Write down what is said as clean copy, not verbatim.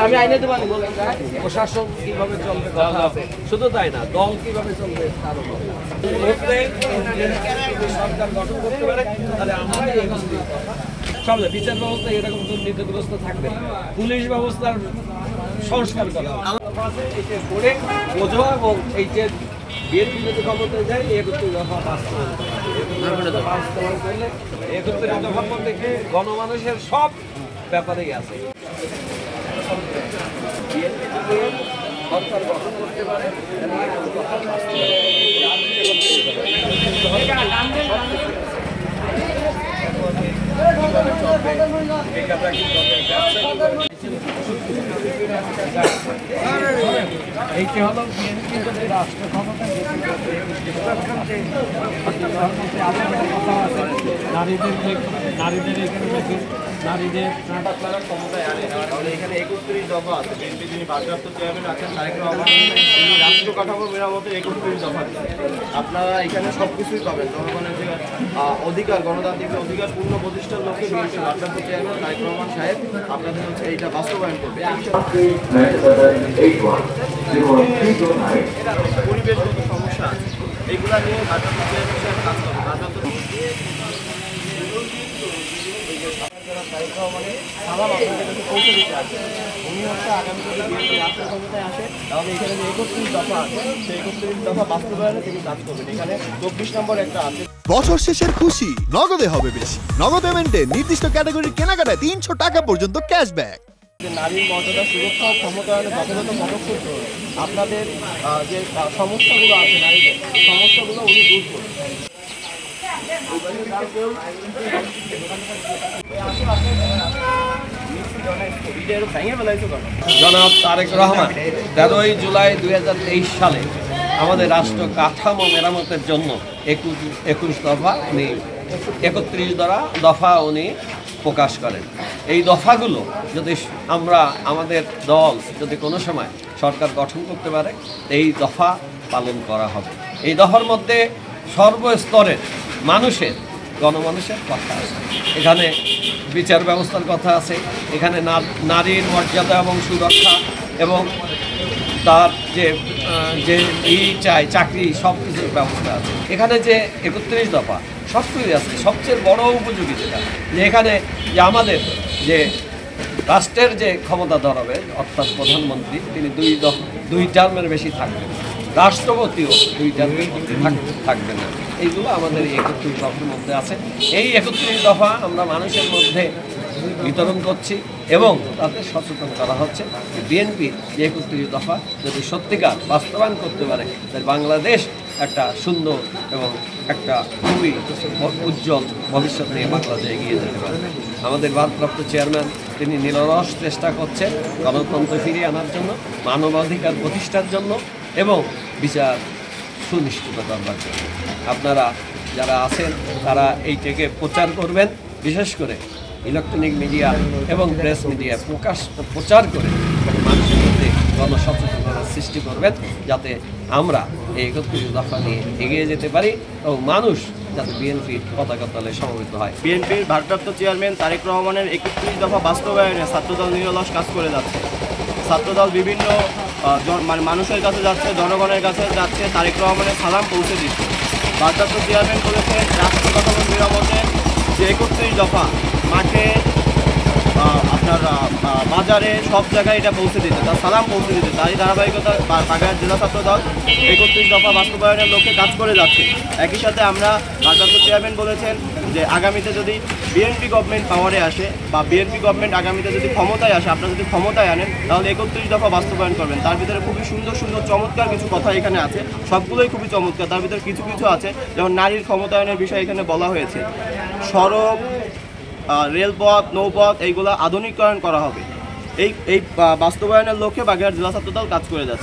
আমি আইনে দেবো প্রশাসন কিভাবে চলবে কথা আছে, শুধু তাই না দল কিভাবে চলবে তারও সরকার গঠন করতে পারে, তাহলে আমরা সব বিচার ব্যবস্থা এরকম দুর্নীতিগ্রস্ত থাকবে, পুলিশ ব্যবস্থার সংস্কার করা করে বোঝা এবং এই যে বিএনপি যদি ক্ষমতায় যায় 31 দফা বাস্তবায়ন করলে 31 দফার মধ্যে গণমানুষের সব ব্যাপারেই আছে। বিএনপি যদি সরকার গঠন করতে পারে এইটি হলো বিএনপি যদি রাষ্ট্র ক্ষমতা কথা আছে নারীদের এখানে বেশি নারীদের ক্ষমতায় আনে, তাহলে এখানে 31 দফা আছে। বিএনপি যিনি ভারপ্রাপ্ত চেয়ারম্যান আছেন তারেক রহমান, তিনি রাষ্ট্র কাঠামো মেরামতের 31 দফা দিচ্ছেন। আপনারা এখানে সব কিছুই পাবেন, জনগণের যে অধিকার, গণতান্ত্রিক অধিকার পূর্ণ প্রতিষ্ঠার লক্ষ্যে বিএনপির ভারপ্রাপ্ত চেয়ারম্যান তারেক রহমান সাহেব আপনাদের হচ্ছে এইটা বাস্তবায়ন করবে। পরিবেশগত সমস্যা আছে, এইগুলা নিয়ে ভারপ্রাপ্ত চেয়ারম্যান সাহেব কাজ করবে। ভারপ্রাপ্ত তারেক রহমানের সালাম আপনাদের কাছে পৌঁছে দিতে আসে। উনি হচ্ছে আগামী যদি বিএনপি রাষ্ট্র ক্ষমতায় আসে তাহলে এখানে যে 31 দফা আছে সেই 31 দফা বাস্তবায়নে তিনি কাজ করবেন। এখানে 24 নম্বর একটা আছে। বছর শেষের খুশি নগদে হবে বেশি। নগদ পেমেন্টে নির্দিষ্ট ক্যাটাগরির কেনাকাটায় 300 টাকা পর্যন্ত ক্যাশব্যাক। নারীর মর্যাদা সুরক্ষা ও ক্ষমতায়নে যথাযথ পদক্ষেপ গ্রহণ, আপনাদের যে সমস্যাগুলো আছে নারীদের সমস্যাগুলো উনি দূর করবেন। জনাব তারেক রহমান 13 জুলাই 2023 সালে আমাদের রাষ্ট্র কাঠামো মেরামতের জন্য 21 দফা উনি 31 দফা উনি প্রকাশ করেন। এই দফাগুলো যদি আমরা আমাদের দল যদি কোনো সময় সরকার গঠন করতে পারে এই দফা পালন করা হবে। এই দফার মধ্যে সর্বস্তরের মানুষের গণমানুষের কথা আছে, এখানে বিচার ব্যবস্থার কথা আছে, এখানে নারীর মর্যাদা এবং সুরক্ষা এবং তার যে চাই চাকরি সব কিছুর ব্যবস্থা আছে। এখানে যে 31 দফা সব কিছুই আছে। সবচেয়ে বড় উপযোগী যেটা যে এখানে যে আমাদের যে রাষ্ট্রের যে ক্ষমতা ধরাবে অর্থাৎ প্রধানমন্ত্রী তিনি দুই টার্মের বেশি থাকবেন, রাষ্ট্রপতিও 2 টার্মের থাকবে না। এইগুলো আমাদের এই 31 দফার মধ্যে আছে। এই 31 দফা আমরা মানুষের মধ্যে বিতরণ করছি এবং তাতে সচেতন করা হচ্ছে যে বিএনপি যে 31 দফা যদি সত্যিকার বাস্তবায়ন করতে পারে তাহলে বাংলাদেশ একটা সুন্দর এবং একটা খুবই উজ্জ্বল ভবিষ্যৎ নিয়ে বাংলাদেশে এগিয়ে যেতে পারে। আমাদের ভারপ্রাপ্ত চেয়ারম্যান তিনি নিরলস চেষ্টা করছেন গণতন্ত্র ফিরিয়ে আনার জন্য, মানবাধিকার প্রতিষ্ঠার জন্য এবং বিচার সুনিশ্চিত করবার জন্য। আপনারা যারা আছেন তারা এইটাকে প্রচার করবেন, বিশেষ করে ইলেকট্রনিক মিডিয়া এবং প্রেস মিডিয়া প্রচার করে মানুষের মধ্যে গণসচেতনতার সৃষ্টি করবেন যাতে আমরা এই 31 দফা নিয়ে এগিয়ে যেতে পারি এবং মানুষ যাতে বিএনপির পতাকা তলে সমবেত হয়। বিএনপির ভারপ্রাপ্ত চেয়ারম্যান তারেক রহমানের 31 দফা বাস্তবায়নে ছাত্রদল নিরলস কাজ করে যাচ্ছে। ছাত্রদল বিভিন্ন মানুষের কাছে যাচ্ছে, জনগণের কাছে যাচ্ছে, তারেক রহমানের সালাম পৌঁছে দিচ্ছে। ভারপ্রাপ্ত চেয়ারম্যান বলেছেন রাষ্ট্র কাঠামো মেরামতে যে 31 দফা মাঠে আপনার বাজারে সব জায়গায় এটা পৌঁছে দিতে, তার সালাম পৌঁছে দিতে। তারই ধারাবাহিকতা বাগেরহাট জেলা ছাত্রদল 31 দফা বাস্তবায়নের লক্ষ্যে কাজ করে যাচ্ছে। একই সাথে আমরা ভারপ্রাপ্ত চেয়ারম্যান বলেছেন যে আগামীতে যদি বিএনপি গভর্নমেন্ট পাওয়ারে আসে বা বিএনপি গভর্নমেন্ট আগামীতে যদি ক্ষমতায় আসে, আপনারা যদি ক্ষমতায় আনেন তাহলে 31 দফা বাস্তবায়ন করবেন। তার ভিতরে খুবই সুন্দর সুন্দর চমৎকার কিছু কথা এখানে আছে, সবগুলোই খুবই চমৎকার। তার ভিতরে কিছু কিছু আছে যেমন নারীর ক্ষমতায়নের বিষয় এখানে বলা হয়েছে, সড়ক, রেলপথ, নৌপথ এইগুলো আধুনিকরণ করা হবে। এই বাস্তবায়নের লক্ষ্যে বাগেরহাট জেলা ছাত্রদল কাজ করে যাচ্ছে।